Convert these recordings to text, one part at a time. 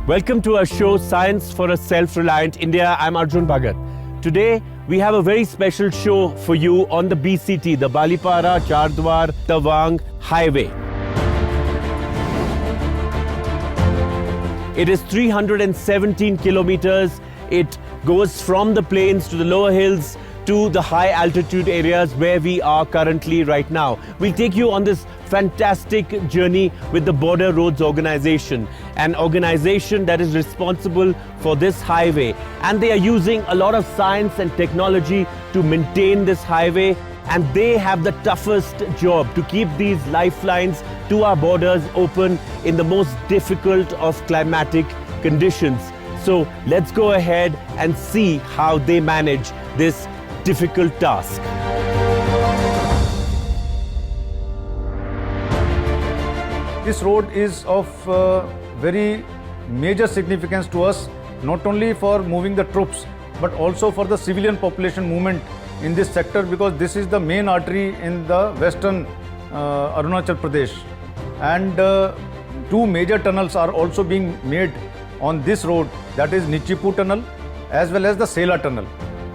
Welcome to our show, Science for a Self-Reliant India. I'm Arunachal Bharat. Today, we have a very special show for you on the BCT, the Balipara-Charduar-Tawang highway. It is 317 kilometers. It goes from the plains to the lower hills to the high altitude areas where we are currently right now. We'll take you on this fantastic journey with the Border Roads Organization, an organization that is responsible for this highway. And they are using a lot of science and technology to maintain this highway. And they have the toughest job to keep these lifelines to our borders open in the most difficult of climatic conditions. So let's go ahead and see how they manage this difficult task. This road is of very major significance to us, not only for moving the troops, but also for the civilian population movement in this sector, because this is the main artery in the western Arunachal Pradesh. And two major tunnels are also being made on this road, that is Nichipu Tunnel as well as the Sela Tunnel.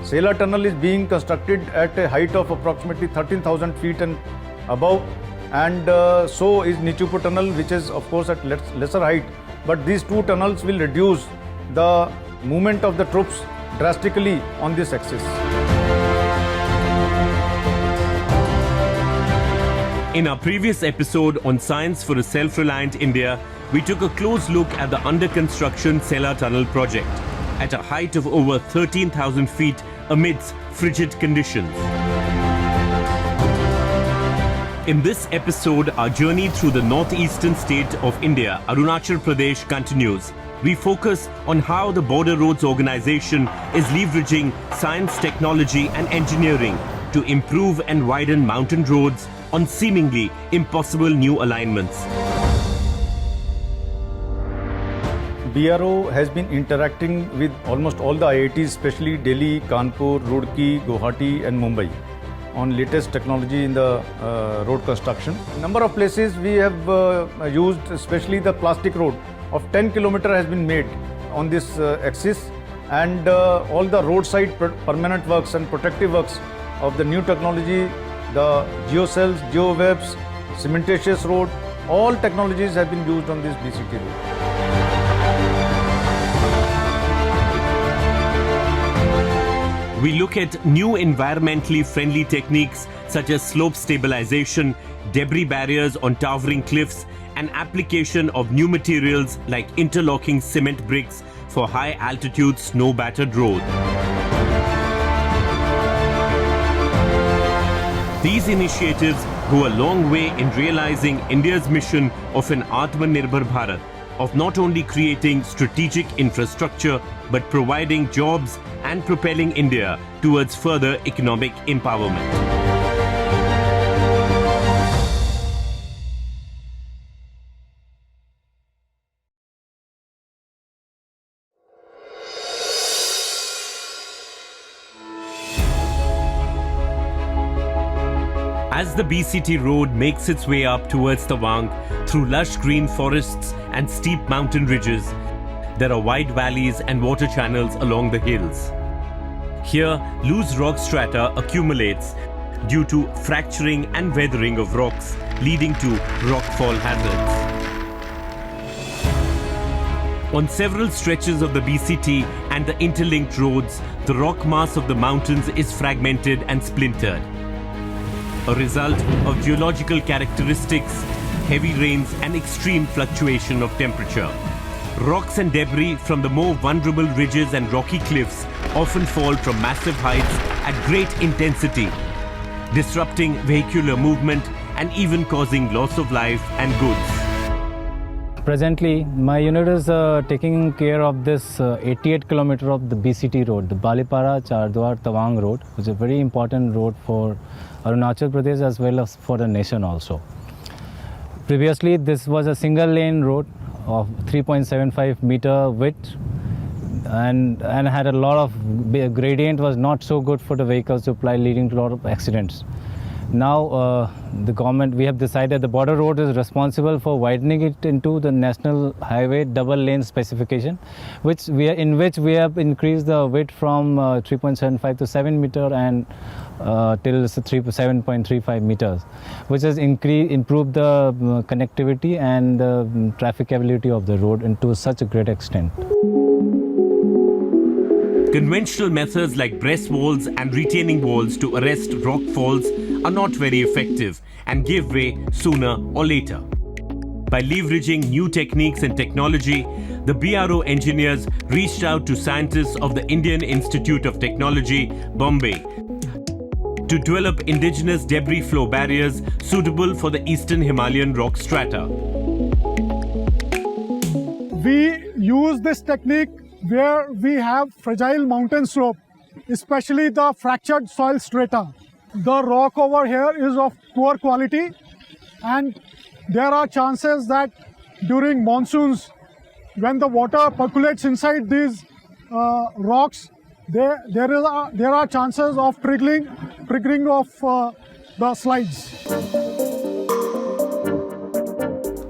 Sela Tunnel is being constructed at a height of approximately 13,000 feet and above, and so is Nichipu Tunnel, which is of course at lesser height. But these two tunnels will reduce the movement of the troops drastically on this axis. In our previous episode on Science for a Self-Reliant India, we took a close look at the under-construction Sela Tunnel project at a height of over 13,000 feet amidst frigid conditions. In this episode, our journey through the northeastern state of India, Arunachal Pradesh, continues. We focus on how the Border Roads Organization is leveraging science, technology and engineering to improve and widen mountain roads on seemingly impossible new alignments. BRO has been interacting with almost all the IITs, especially Delhi, Kanpur, Roorkee, Guwahati and Mumbai, on latest technology in the road construction. Number of places we have used, especially the plastic road of 10 kilometers has been made on this axis, and all the roadside permanent works and protective works of the new technology, the geocells, geowebs, cementitious road, all technologies have been used on this BCT road. We look at new environmentally friendly techniques such as slope stabilization, debris barriers on towering cliffs, and application of new materials like interlocking cement bricks for high altitude snow battered road. These initiatives go a long way in realizing India's mission of an Atmanirbhar Bharat, of not only creating strategic infrastructure but providing jobs and propelling India towards further economic empowerment. As the BCT road makes its way up towards Tawang through lush green forests and steep mountain ridges, there are wide valleys and water channels along the hills. Here, loose rock strata accumulates due to fracturing and weathering of rocks, leading to rockfall hazards. On several stretches of the BCT and the interlinked roads, the rock mass of the mountains is fragmented and splintered, a result of geological characteristics, heavy rains and extreme fluctuation of temperature. Rocks and debris from the more vulnerable ridges and rocky cliffs often fall from massive heights at great intensity, disrupting vehicular movement and even causing loss of life and goods. Presently, my unit is taking care of this 88 kilometer of the BCT road, the Balipara-Charduar-Tawang road, which is a very important road for Arunachal Pradesh as well as for the nation also. Previously, this was a single lane road of 3.75 meter width and had a lot of gradient, was not so good for the vehicles to apply, leading to a lot of accidents. Now the government, we have decided the border road is responsible for widening it into the national highway double lane specification, in which we have increased the width from 3.75 to 7 meter and till 7.35 meters, which has improved the connectivity and trafficability of the road into such a great extent. Conventional methods like breast walls and retaining walls to arrest rock falls are not very effective and give way sooner or later. By leveraging new techniques and technology, the BRO engineers reached out to scientists of the Indian Institute of Technology, Bombay, to develop indigenous debris flow barriers suitable for the eastern Himalayan rock strata. We use this technique where we have fragile mountain slope, especially the fractured soil strata. The rock over here is of poor quality, and there are chances that during monsoons, when the water percolates inside these rocks, there are chances of triggering of the slides.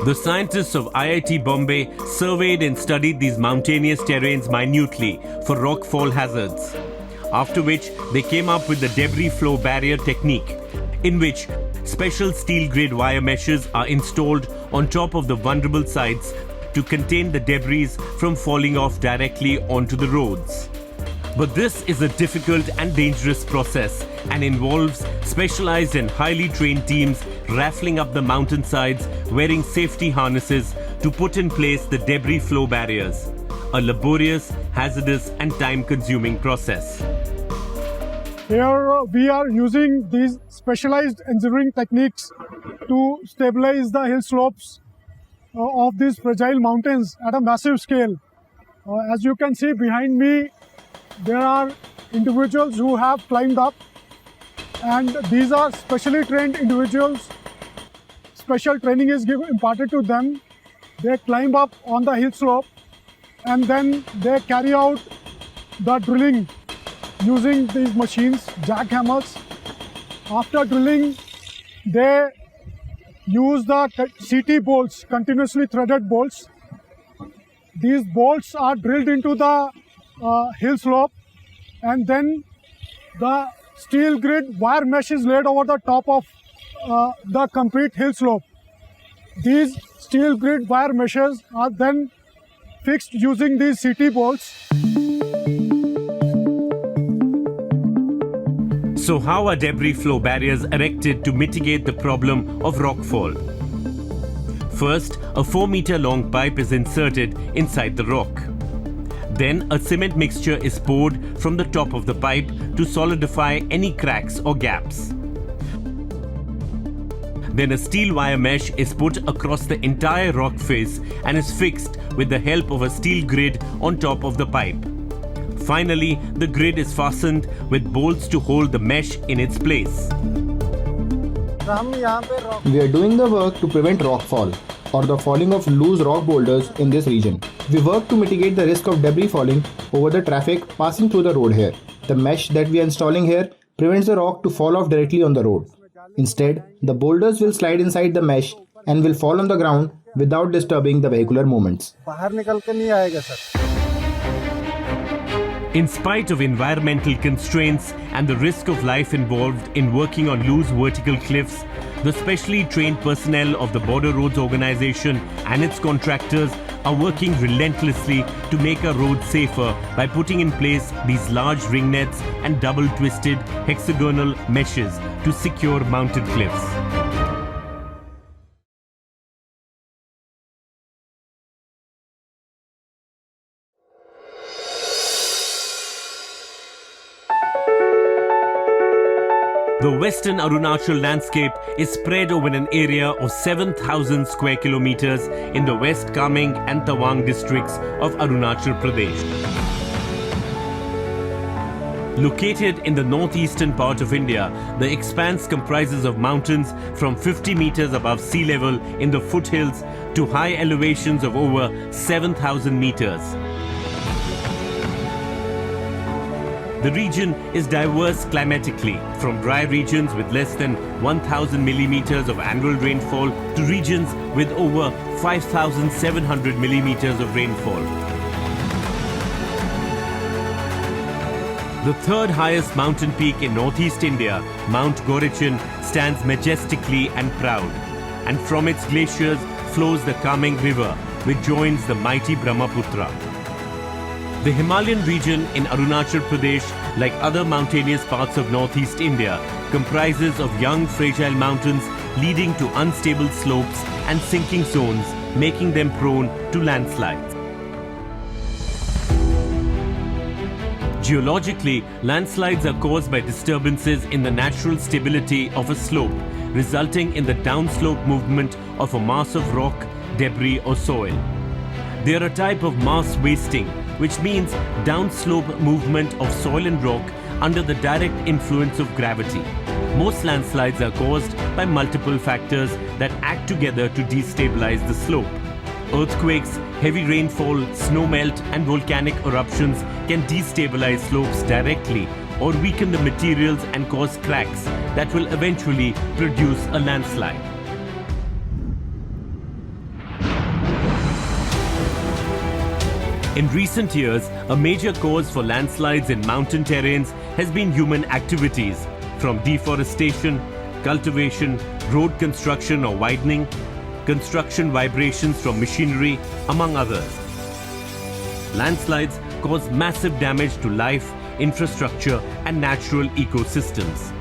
The scientists of IIT Bombay surveyed and studied these mountainous terrains minutely for rockfall hazards, after which they came up with the debris flow barrier technique, in which special steel grid wire meshes are installed on top of the vulnerable sites to contain the debris from falling off directly onto the roads. But this is a difficult and dangerous process and involves specialized and highly trained teams raffling up the mountainsides wearing safety harnesses to put in place the debris flow barriers, a laborious, hazardous and time-consuming process. Here we are using these specialized engineering techniques to stabilize the hill slopes of these fragile mountains at a massive scale. As you can see behind me, there are individuals who have climbed up, and these are specially trained individuals. Special training is imparted to them. They climb up on the hill slope and then they carry out the drilling using these machines, jackhammers. After drilling, they use the CT bolts, continuously threaded bolts. These bolts are drilled into the hill slope, and then the steel grid wire mesh is laid over the top of the complete hill slope. These steel grid wire meshes are then fixed using these CT bolts. So how are debris flow barriers erected to mitigate the problem of rockfall? First, a 4-meter long pipe is inserted inside the rock. Then a cement mixture is poured from the top of the pipe to solidify any cracks or gaps. Then a steel wire mesh is put across the entire rock face and is fixed with the help of a steel grid on top of the pipe. Finally, the grid is fastened with bolts to hold the mesh in its place. We are doing the work to prevent rockfall, or the falling of loose rock boulders in this region. We work to mitigate the risk of debris falling over the traffic passing through the road here. The mesh that we are installing here prevents the rock to fall off directly on the road. Instead, the boulders will slide inside the mesh and will fall on the ground without disturbing the vehicular movements. In spite of environmental constraints and the risk of life involved in working on loose vertical cliffs, the specially trained personnel of the Border Roads Organization and its contractors are working relentlessly to make our roads safer by putting in place these large ring nets and double-twisted hexagonal meshes to secure mounted cliffs. The western Arunachal landscape is spread over an area of 7,000 square kilometers in the West Kameng and Tawang districts of Arunachal Pradesh. Located in the northeastern part of India, the expanse comprises of mountains from 50 meters above sea level in the foothills to high elevations of over 7,000 meters. The region is diverse climatically, from dry regions with less than 1,000 millimeters of annual rainfall to regions with over 5,700 millimeters of rainfall. The third highest mountain peak in northeast India, Mount Gorichin, stands majestically and proud, and from its glaciers flows the calming river, which joins the mighty Brahmaputra. The Himalayan region in Arunachal Pradesh, like other mountainous parts of northeast India, comprises of young fragile mountains leading to unstable slopes and sinking zones, making them prone to landslides. Geologically, landslides are caused by disturbances in the natural stability of a slope, resulting in the downslope movement of a mass of rock, debris or soil. They are a type of mass wasting, which means downslope movement of soil and rock under the direct influence of gravity. Most landslides are caused by multiple factors that act together to destabilize the slope. Earthquakes, heavy rainfall, snowmelt and volcanic eruptions can destabilize slopes directly or weaken the materials and cause cracks that will eventually produce a landslide. In recent years, a major cause for landslides in mountain terrains has been human activities, from deforestation, cultivation, road construction or widening, construction vibrations from machinery, among others. Landslides cause massive damage to life, infrastructure and natural ecosystems.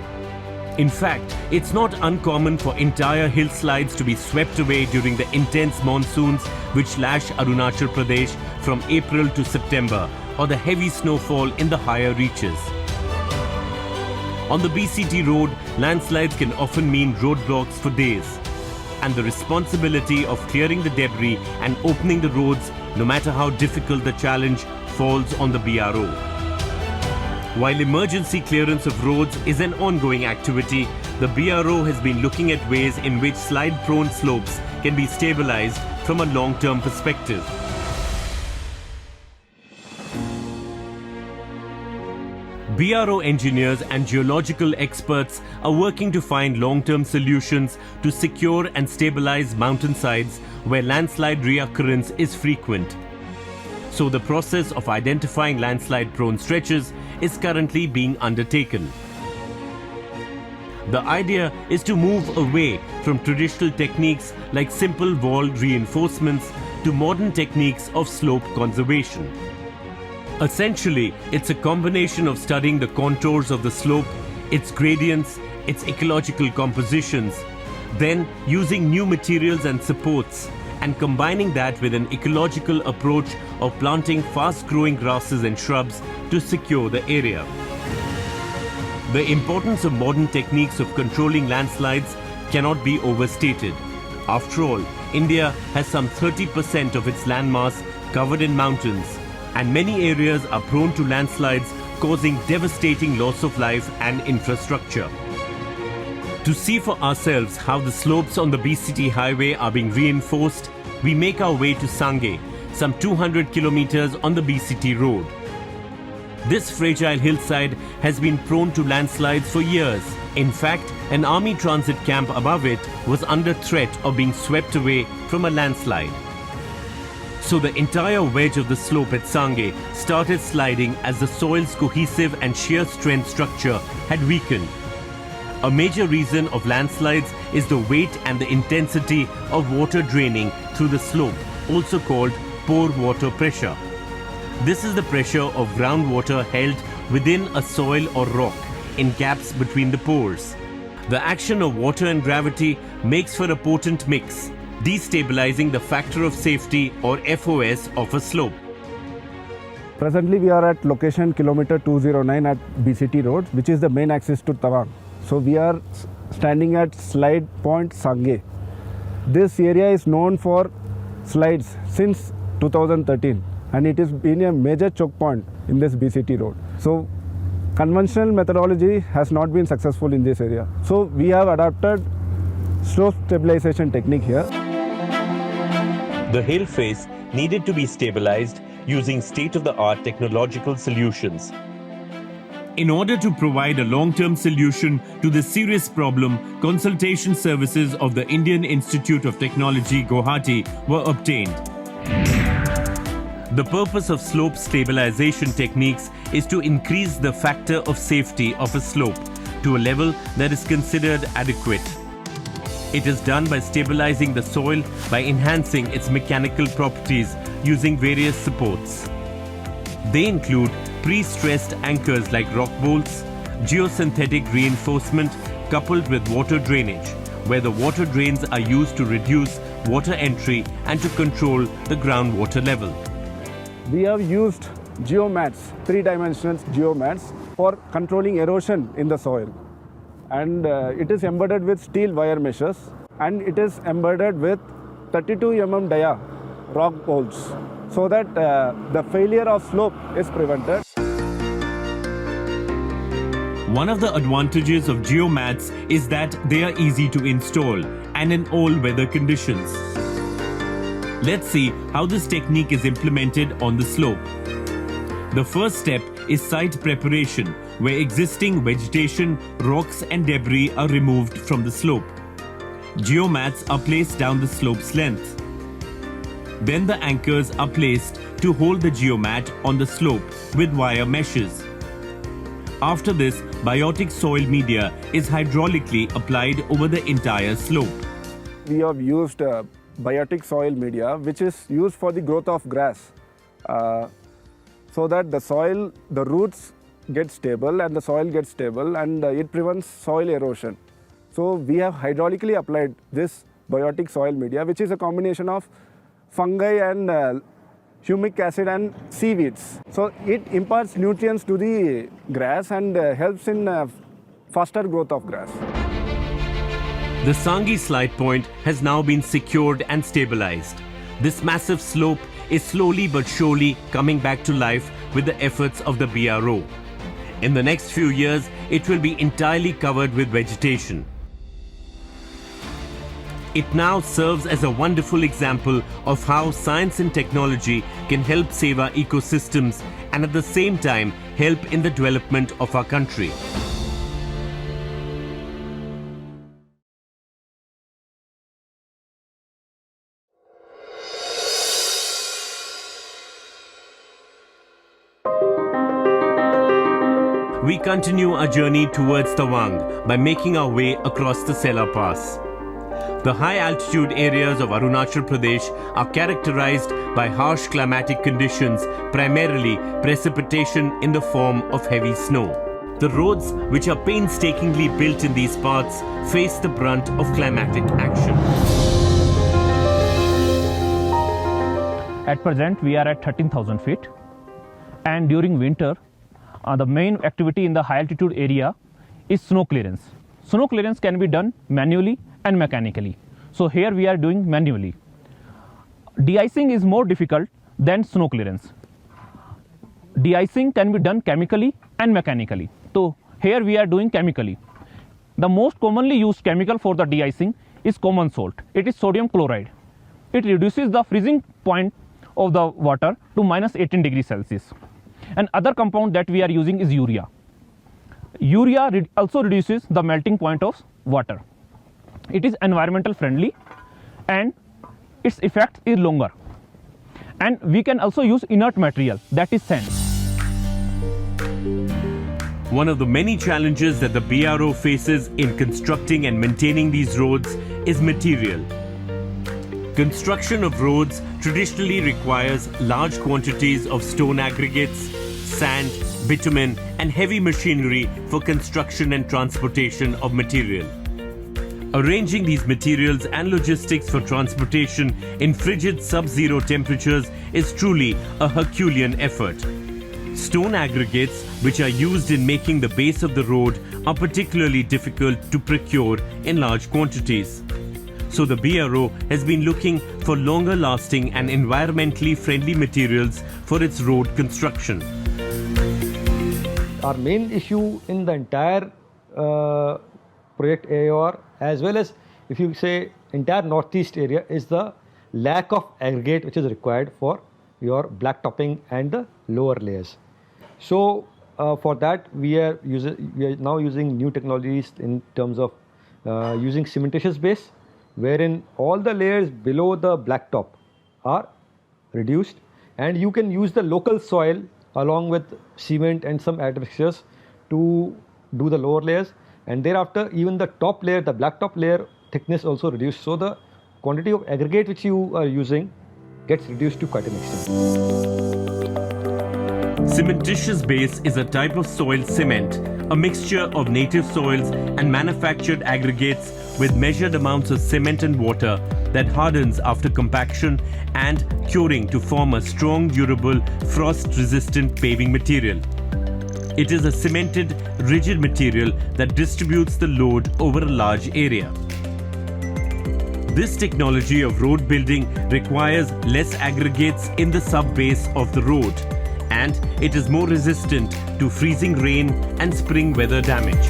In fact, it's not uncommon for entire hillsides to be swept away during the intense monsoons which lash Arunachal Pradesh from April to September, or the heavy snowfall in the higher reaches. On the BCT road, landslides can often mean roadblocks for days, and the responsibility of clearing the debris and opening the roads, no matter how difficult the challenge, falls on the BRO. While emergency clearance of roads is an ongoing activity, the BRO has been looking at ways in which slide-prone slopes can be stabilized from a long-term perspective. BRO engineers and geological experts are working to find long-term solutions to secure and stabilize mountainsides where landslide reoccurrence is frequent. So the process of identifying landslide-prone stretches is currently being undertaken. The idea is to move away from traditional techniques like simple wall reinforcements to modern techniques of slope conservation. Essentially, it's a combination of studying the contours of the slope, its gradients, its ecological compositions, then using new materials and supports, and combining that with an ecological approach of planting fast-growing grasses and shrubs to secure the area. The importance of modern techniques of controlling landslides cannot be overstated. After all, India has some 30% of its landmass covered in mountains, and many areas are prone to landslides, causing devastating loss of life and infrastructure. To see for ourselves how the slopes on the BCT highway are being reinforced, we make our way to Sangay, some 200 kilometers on the BCT road. This fragile hillside has been prone to landslides for years. In fact, an army transit camp above it was under threat of being swept away from a landslide. So the entire wedge of the slope at Sangay started sliding as the soil's cohesive and shear strength structure had weakened. A major reason of landslides is the weight and the intensity of water draining through the slope, also called pore water pressure. This is the pressure of groundwater held within a soil or rock in gaps between the pores. The action of water and gravity makes for a potent mix, destabilizing the factor of safety or FOS of a slope. Presently we are at location kilometer 209 at BCT road, which is the main access to Tawang. So we are standing at slide point Sangay. This area is known for slides since 2013, and it has been a major choke point in this BCT road. So conventional methodology has not been successful in this area. So we have adopted slope stabilization technique here. The hill face needed to be stabilized using state-of-the-art technological solutions. In order to provide a long-term solution to this serious problem, consultation services of the Indian Institute of Technology, Guwahati, were obtained. The purpose of slope stabilization techniques is to increase the factor of safety of a slope to a level that is considered adequate. It is done by stabilizing the soil by enhancing its mechanical properties using various supports. They include pre-stressed anchors like rock bolts, geosynthetic reinforcement coupled with water drainage, where the water drains are used to reduce water entry and to control the groundwater level. We have used geomats, 3-dimensional geomats, for controlling erosion in the soil. And it is embedded with steel wire meshes, and it is embedded with 32 mm dia rock bolts, so that the failure of slope is prevented. One of the advantages of geomats is that they are easy to install and in all weather conditions. Let's see how this technique is implemented on the slope. The first step is site preparation, where existing vegetation, rocks and debris are removed from the slope. Geomats are placed down the slope's length. Then the anchors are placed to hold the geomat on the slope with wire meshes. After this, biotic soil media is hydraulically applied over the entire slope. We have used biotic soil media, which is used for the growth of grass, so that the soil, the roots get stable and the soil gets stable, and it prevents soil erosion. So we have hydraulically applied this biotic soil media, which is a combination of fungi and humic acid and seaweeds. So it imparts nutrients to the grass and helps in faster growth of grass. The Sangi slide point has now been secured and stabilized. This massive slope is slowly but surely coming back to life with the efforts of the BRO. In the next few years, it will be entirely covered with vegetation. It now serves as a wonderful example of how science and technology can help save our ecosystems and at the same time help in the development of our country. We continue our journey towards Tawang by making our way across the Sela Pass. The high altitude areas of Arunachal Pradesh are characterized by harsh climatic conditions, primarily precipitation in the form of heavy snow. The roads, which are painstakingly built in these parts, face the brunt of climatic action. At present, we are at 13,000 feet, and during winter, the main activity in the high altitude area is snow clearance. Snow clearance can be done manually and mechanically. So here we are doing manually. De-icing is more difficult than snow clearance. De-icing can be done chemically and mechanically. So here we are doing chemically. The most commonly used chemical for the de-icing is common salt. It is sodium chloride. It reduces the freezing point of the water to minus 18 degrees Celsius. And other compound that we are using is urea. Urea also reduces the melting point of water. It is environmental friendly and its effect is longer. And we can also use inert material, that is sand. One of the many challenges that the BRO faces in constructing and maintaining these roads is material. Construction of roads traditionally requires large quantities of stone aggregates, sand, bitumen, and heavy machinery for construction and transportation of material. Arranging these materials and logistics for transportation in frigid sub-zero temperatures is truly a Herculean effort. Stone aggregates, which are used in making the base of the road, are particularly difficult to procure in large quantities. So the BRO has been looking for longer lasting and environmentally friendly materials for its road construction. Our main issue in the entire project AOR, as well as if you say entire northeast area, is the lack of aggregate which is required for your blacktopping and the lower layers. So for that we are now using new technologies in terms of using cementitious base, wherein all the layers below the blacktop are reduced, and you can use the local soil along with cement and some admixtures to do the lower layers, and thereafter even the top layer, the blacktop layer thickness also reduced, so the quantity of aggregate which you are using gets reduced to quite an extent. Cementitious base is a type of soil cement, a mixture of native soils and manufactured aggregates with measured amounts of cement and water that hardens after compaction and curing to form a strong, durable, frost-resistant paving material. It is a cemented, rigid material that distributes the load over a large area. This technology of road building requires less aggregates in the sub-base of the road, and it is more resistant to freezing rain and spring weather damage.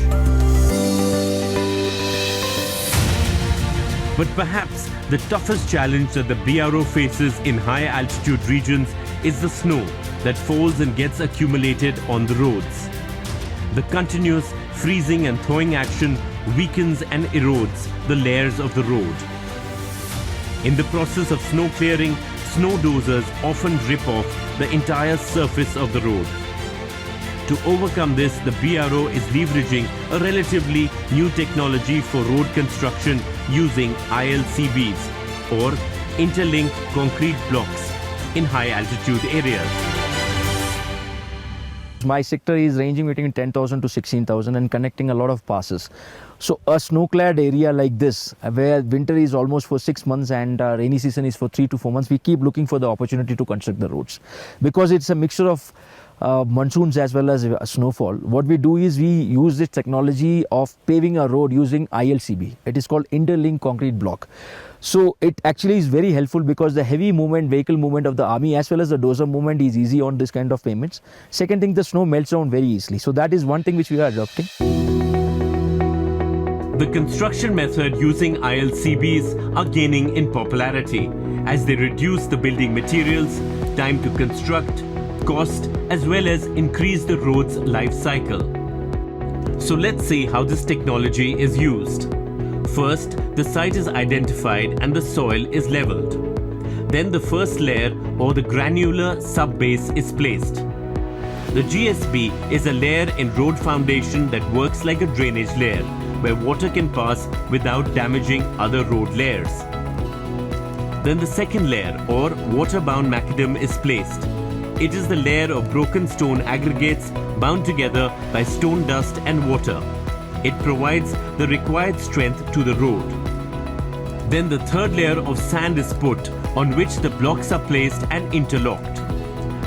But perhaps the toughest challenge that the BRO faces in high altitude regions is the snow that falls and gets accumulated on the roads. The continuous freezing and thawing action weakens and erodes the layers of the road. In the process of snow clearing, snow dozers often rip off the entire surface of the road. To overcome this, the BRO is leveraging a relatively new technology for road construction using ILCBs, or interlinked concrete blocks, in high altitude areas. My sector is ranging between 10,000 to 16,000 and connecting a lot of passes. So a snow-clad area like this, where winter is almost for 6 months and rainy season is for 3 to 4 months, we keep looking for the opportunity to construct the roads. Because it's a mixture of monsoons as well as snowfall. What we do is we use this technology of paving a road using ILCB. It is called interlinked concrete block. So it actually is very helpful because the heavy movement, vehicle movement of the army as well as the dozer movement is easy on this kind of pavements. Second thing, the snow melts down very easily. So that is one thing which we are adopting. The construction method using ILCBs are gaining in popularity as they reduce the building materials, time to construct, cost, as well as increase the road's life cycle. So let's see how this technology is used. First, the site is identified and the soil is leveled. Then the first layer or the granular sub-base is placed. The GSB is a layer in road foundation that works like a drainage layer, where water can pass without damaging other road layers. Then the second layer or water-bound macadam is placed. It is the layer of broken stone aggregates bound together by stone dust and water. It provides the required strength to the road. Then the third layer of sand is put, on which the blocks are placed and interlocked.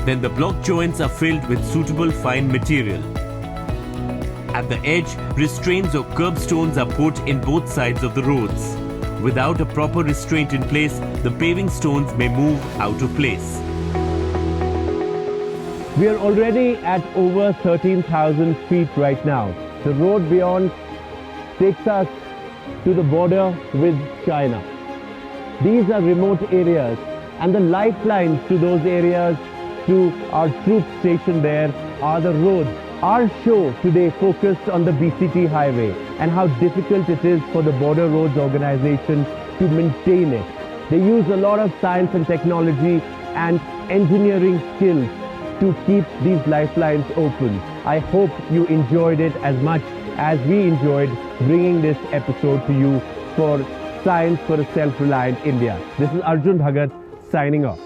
Then the block joints are filled with suitable fine material. At the edge, restraints or curbstones are put in both sides of the roads. Without a proper restraint in place, the paving stones may move out of place. We are already at over 13,000 feet right now. The road beyond takes us to the border with China. These are remote areas, and the lifelines to those areas, to our troops stationed there, are the roads. Our show today focused on the BCT highway and how difficult it is for the Border Roads Organization to maintain it. They use a lot of science and technology and engineering skills to keep these lifelines open. I hope you enjoyed it as much as we enjoyed bringing this episode to you for Science for a Self-Reliant India. This is Arjun Bhagat signing off.